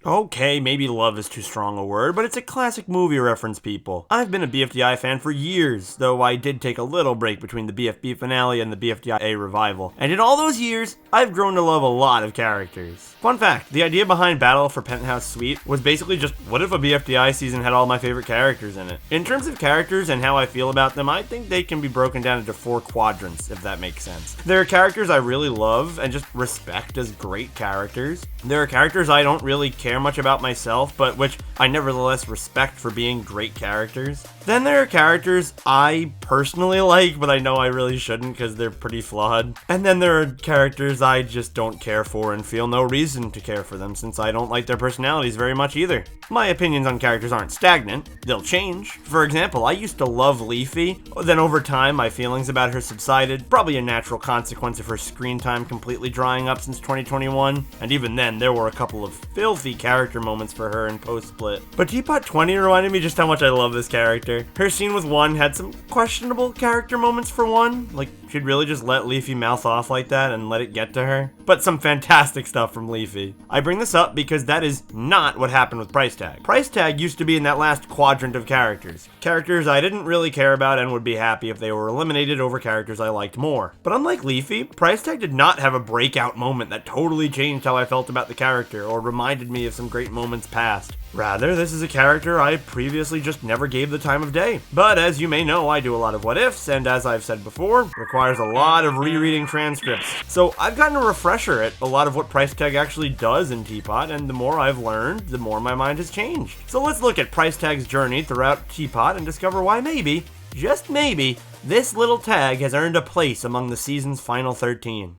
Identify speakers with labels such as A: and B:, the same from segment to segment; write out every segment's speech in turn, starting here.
A: Okay, maybe love is too strong a word, but it's a classic movie reference, people. I've been a BFDI fan for years, though I did take a little break between the BFB finale and the BFDI revival. And in all those years, I've grown to love a lot of characters. Fun fact, the idea behind Battle for Penthouse Suite was basically just, what if a BFDI season had all my favorite characters in it? In terms of characters and how I feel about them, I think they can be broken down into 4 quadrants, if that makes sense. There are characters I really love and just respect as great characters. There are characters I don't really care much about myself, but which I nevertheless respect for being great characters. Then there are characters I personally like, but I know I really shouldn't because they're pretty flawed. And then there are characters I just don't care for and feel no reason to care for them since I don't like their personalities very much either. My opinions on characters aren't stagnant, they'll change. For example, I used to love Leafy, then over time my feelings about her subsided, probably a natural consequence of her screen time completely drying up since 2021, and even then there were a couple of filthy character moments for her in post-split. But Teapot 20 reminded me just how much I love this character. Her scene with One had some questionable character moments for One, like she'd really just let Leafy mouth off like that and let it get to her. But some fantastic stuff from Leafy. I bring this up because that is not what happened with Price Tag. Price Tag used to be in that last quadrant of characters. Characters I didn't really care about and would be happy if they were eliminated over characters I liked more. But unlike Leafy, Price Tag did not have a breakout moment that totally changed how I felt about the character or reminded me of some great moments past. Rather, this is a character I previously just never gave the time of day. But as you may know, I do a lot of what ifs, and as I've said before, requires a lot of rereading transcripts. So I've gotten a refresher at a lot of what Price Tag actually does in Teapot, and the more I've learned, the more my mind has changed. So let's look at Price Tag's journey throughout Teapot and discover why maybe, just maybe, this little tag has earned a place among the season's final 13.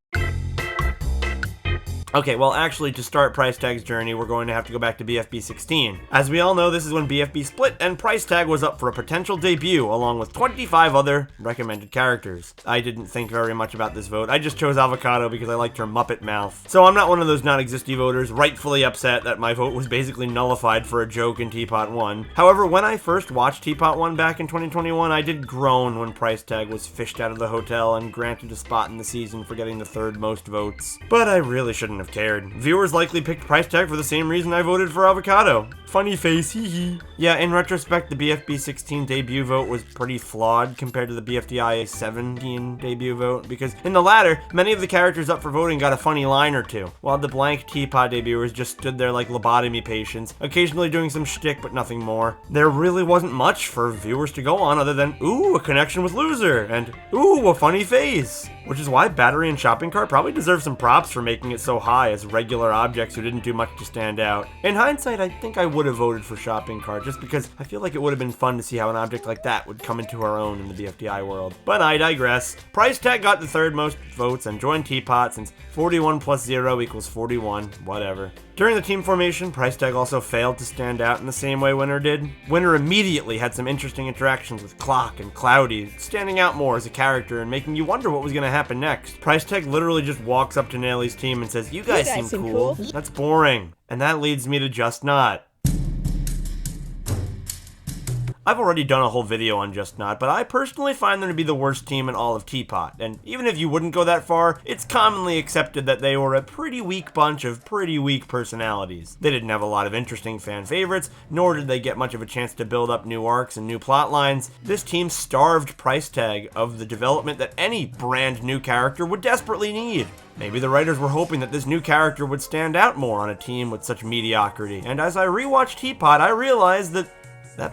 A: Okay, well actually to start Price Tag's journey, we're going to have to go back to BFB 16. As we all know, this is when BFB split and Price Tag was up for a potential debut along with 25 other recommended characters. I didn't think very much about this vote. I just chose Avocado because I liked her Muppet mouth. So I'm not one of those non-existy voters rightfully upset that my vote was basically nullified for a joke in Teapot 1. However, when I first watched Teapot 1 back in 2021, I did groan when Price Tag was fished out of the hotel and granted a spot in the season for getting the 3rd most votes. But I really shouldn't have cared. Viewers likely picked Price Tag for the same reason I voted for Avocado. Funny face, hee hee. Yeah, in retrospect, the BFB 16 debut vote was pretty flawed compared to the BFDI 17 debut vote, because in the latter, many of the characters up for voting got a funny line or two, while the blank Teapot debuters just stood there like lobotomy patients, occasionally doing some shtick but nothing more. There really wasn't much for viewers to go on other than, ooh, a connection with Loser, and ooh, a funny face. Which is why Battery and Shopping Cart probably deserve some props for making it so high as regular objects who didn't do much to stand out. In hindsight, I think I would have voted for Shopping Cart just because I feel like it would have been fun to see how an object like that would come into her own in the BFDI world. But I digress. Price Tag got the 3rd most votes and joined Teapot since 41 plus 0 equals 41, whatever. During the team formation, Price Tag also failed to stand out in the same way Winner did. Winner immediately had some interesting interactions with Clock and Cloudy, standing out more as a character and making you wonder what was going to happen next. Price Tag literally just walks up to Nelly's team and says, you guys seem cool. That's boring. And that leads me to Just Not. I've already done a whole video on Just Not, but I personally find them to be the worst team in all of Teapot, and even if you wouldn't go that far, it's commonly accepted that they were a pretty weak bunch of pretty weak personalities. They didn't have a lot of interesting fan favorites, nor did they get much of a chance to build up new arcs and new plot lines. This team starved Price Tag of the development that any brand new character would desperately need. Maybe the writers were hoping that this new character would stand out more on a team with such mediocrity, and as I rewatched Teapot, I realized that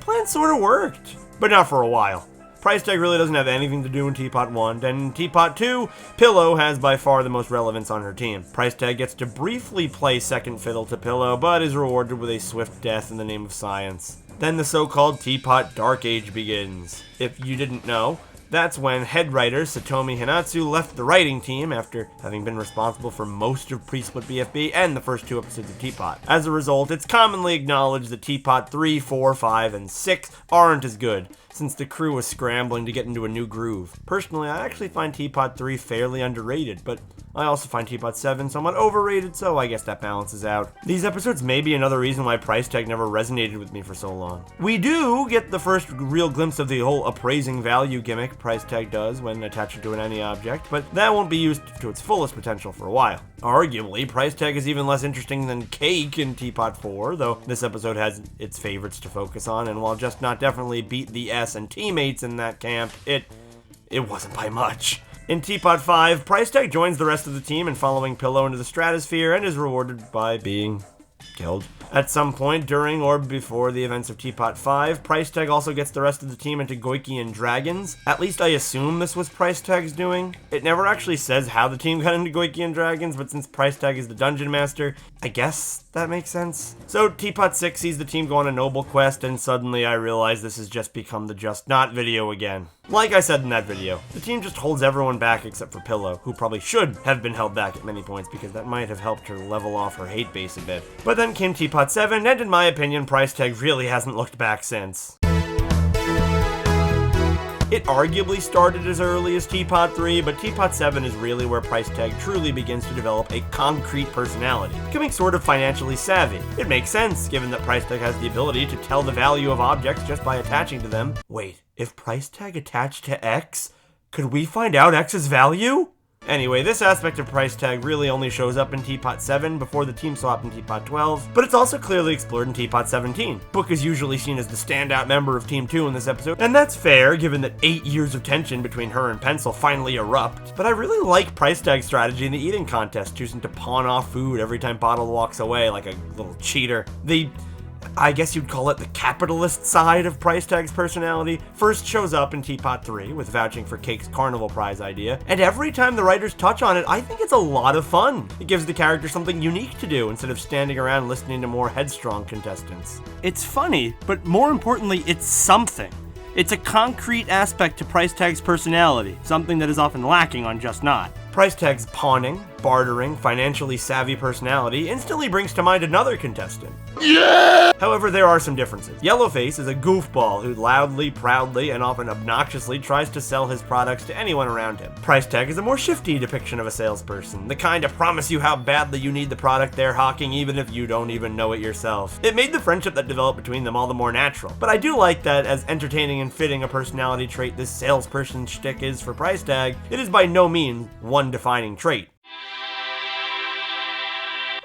A: plan sort of worked, but not for a while. Price Tag really doesn't have anything to do in Teapot 1, and in Teapot 2, Pillow has by far the most relevance on her team. Price Tag gets to briefly play second fiddle to Pillow, but is rewarded with a swift death in the name of science. Then the so-called Teapot Dark Age begins. If you didn't know, that's when head writer Satomi Hinatsu left the writing team after having been responsible for most of pre-split BFB and the first 2 episodes of Teapot. As a result, it's commonly acknowledged that Teapot 3, 4, 5, and 6 aren't as good, since the crew was scrambling to get into a new groove. Personally, I actually find Teapot 3 fairly underrated, but I also find Teapot 7 somewhat overrated, so I guess that balances out. These episodes may be another reason why price tag never resonated with me for so long. We do get the first real glimpse of the whole appraising value gimmick price tag does when attached to any object, but that won't be used to its fullest potential for a while. Arguably, price tag is even less interesting than cake in Teapot 4, though this episode has its favorites to focus on, and while Just Not definitely beat the S and teammates in that camp, it wasn't by much. In Teapot 5, price tag joins the rest of the team in following Pillow into the stratosphere and is rewarded by being killed. At some point during or before the events of Teapot 5, price tag also gets the rest of the team into Goikian Dragons. At least I assume this was price tag's doing. It never actually says how the team got into Goikian Dragons, but since price tag is the dungeon master, I guess that makes sense. So Teapot 6 sees the team go on a noble quest, and suddenly I realize this has just become the Just Not video again. Like I said in that video, the team just holds everyone back except for Pillow, who probably should have been held back at many points because that might have helped her level off her hate base a bit. But then came Teapot 7, and in my opinion, price tag really hasn't looked back since. It arguably started as early as Teapot 3, but Teapot 7 is really where price tag truly begins to develop a concrete personality, becoming sort of financially savvy. It makes sense, given that price tag has the ability to tell the value of objects just by attaching to them. Wait, if price tag attached to X, could we find out X's value? Anyway, this aspect of price tag really only shows up in Teapot 7 before the team swap in Teapot 12, but it's also clearly explored in Teapot 17. Book is usually seen as the standout member of Team 2 in this episode, and that's fair given that 8 years of tension between her and Pencil finally erupt. But I really like price tag's strategy in the eating contest, choosing to pawn off food every time Bottle walks away like a little cheater. I guess you'd call it the capitalist side of price tag's personality, first shows up in Teapot 3 with vouching for Cake's carnival prize idea, and every time the writers touch on it, I think it's a lot of fun. It gives the character something unique to do instead of standing around listening to more headstrong contestants. It's funny, but more importantly, it's something. It's a concrete aspect to price tag's personality, something that is often lacking on Just Not. Price tag's pawning, bartering, financially savvy personality instantly brings to mind another contestant. Yeah! However, there are some differences. Yellowface is a goofball who loudly, proudly, and often obnoxiously tries to sell his products to anyone around him. Price tag is a more shifty depiction of a salesperson, the kind to promise you how badly you need the product they're hawking even if you don't even know it yourself. It made the friendship that developed between them all the more natural, but I do like that as entertaining and fitting a personality trait this salesperson shtick is for price tag, it is by no means one defining trait.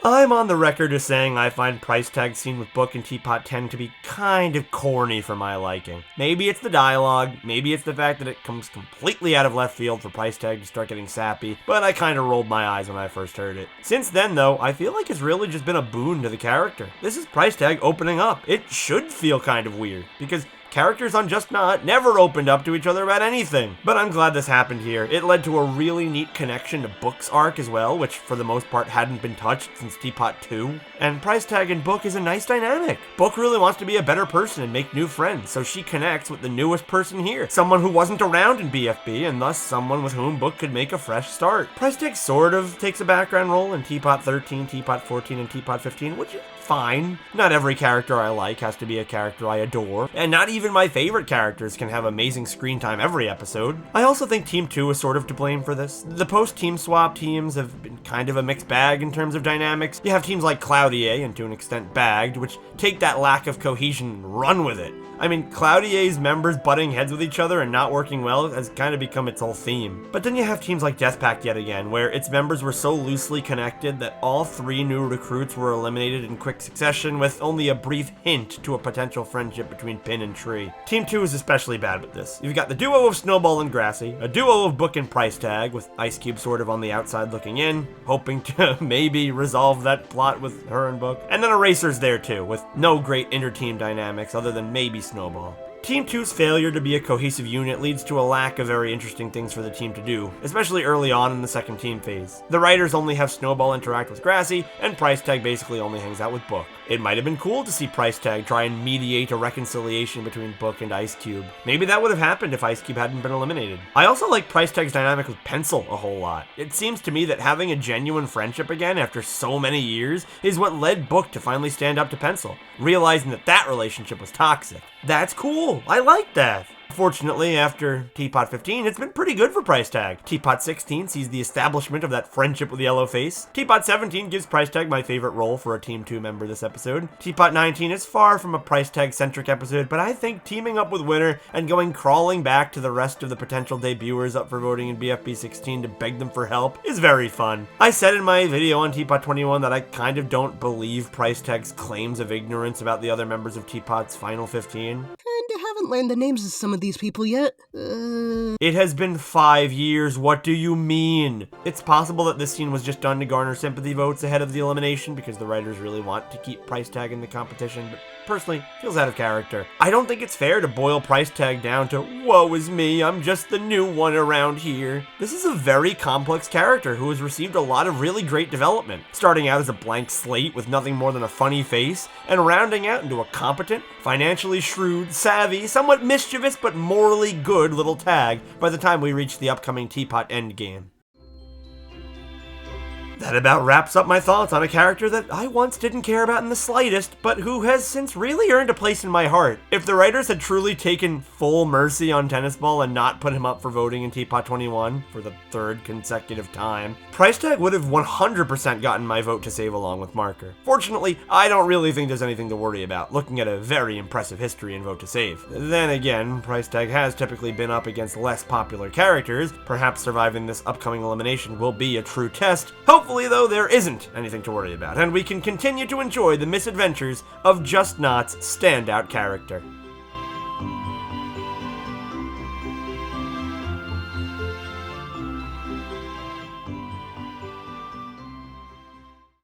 A: I'm on the record as saying I find price tag scene with Book and Teapot 10 to be kind of corny for my liking. Maybe it's the dialogue, maybe it's the fact that it comes completely out of left field for price tag to start getting sappy, but I kind of rolled my eyes when I first heard it. Since then though, I feel like it's really just been a boon to the character. This is price tag opening up. It should feel kind of weird, because characters on Just Not never opened up to each other about anything. But I'm glad this happened here. It led to a really neat connection to Book's arc as well, which for the most part hadn't been touched since Teapot 2. And price tag and Book is a nice dynamic. Book really wants to be a better person and make new friends, so she connects with the newest person here, someone who wasn't around in BFB, and thus someone with whom Book could make a fresh start. Price tag sort of takes a background role in Teapot 13, Teapot 14, and Teapot 15, which is fine. Not every character I like has to be a character I adore, and not even my favorite characters can have amazing screen time every episode. I also think Team 2 is sort of to blame for this. The post-team swap teams have been kind of a mixed bag in terms of dynamics. You have teams like Cloudier, and to an extent Bagged, which take that lack of cohesion and run with it. I mean, Cloudier's members butting heads with each other and not working well has kind of become its whole theme. But then you have teams like Deathpact yet again, where its members were so loosely connected that all 3 new recruits were eliminated in quick succession with only a brief hint to a potential friendship between Pin and Tree. Team 2 is especially bad with this. You've got the duo of Snowball and Grassy, a duo of Book and Price Tag, with Ice Cube sort of on the outside looking in, hoping to maybe resolve that plot with her and Book. And then Eraser's there too, with no great inter-team dynamics other than maybe Snowball. Team 2's failure to be a cohesive unit leads to a lack of very interesting things for the team to do, especially early on in the second team phase. The writers only have Snowball interact with Grassy, and Price Tag basically only hangs out with Book. It might have been cool to see Price Tag try and mediate a reconciliation between Book and Ice Cube. Maybe that would have happened if Ice Cube hadn't been eliminated. I also like Price Tag's dynamic with Pencil a whole lot. It seems to me that having a genuine friendship again after so many years is what led Book to finally stand up to Pencil, realizing that that relationship was toxic. That's cool. cool. I like that. Fortunately, after Teapot 15, it's been pretty good for Price Tag. Teapot 16 sees the establishment of that friendship with Yellowface. Teapot 17 gives Price Tag my favorite role for a Team 2 member this episode. Teapot 19 is far from a Price Tag-centric episode, but I think teaming up with Winner and going crawling back to the rest of the potential debuters up for voting in BFB 16 to beg them for help is very fun. I said in my video on Teapot 21 that I kind of don't believe Price Tag's claims of ignorance about the other members of Teapot's final 15.
B: Kinda haven't learned the names of some of these people yet.
A: It has been 5 years, what do you mean? It's possible that this scene was just done to garner sympathy votes ahead of the elimination because the writers really want to keep Price Tag in the competition, but personally, feels out of character. I don't think it's fair to boil Price Tag down to, woe is me, I'm just the new one around here. This is a very complex character who has received a lot of really great development, starting out as a blank slate with nothing more than a funny face, and rounding out into a competent, financially shrewd, savvy, somewhat mischievous but morally good little tag by the time we reach the upcoming Teapot Endgame. That about wraps up my thoughts on a character that I once didn't care about in the slightest, but who has since really earned a place in my heart. If the writers had truly taken full mercy on Tennis Ball and not put him up for voting in Teapot 21 for the third consecutive time, Price Tag would have 100% gotten my vote to save along with Marker. Fortunately, I don't really think there's anything to worry about, looking at a very impressive history in Vote to Save. Then again, Price Tag has typically been up against less popular characters. Perhaps surviving this upcoming elimination will be a true test. Hopefully, though, there isn't anything to worry about, and we can continue to enjoy the misadventures of Just Not's standout character.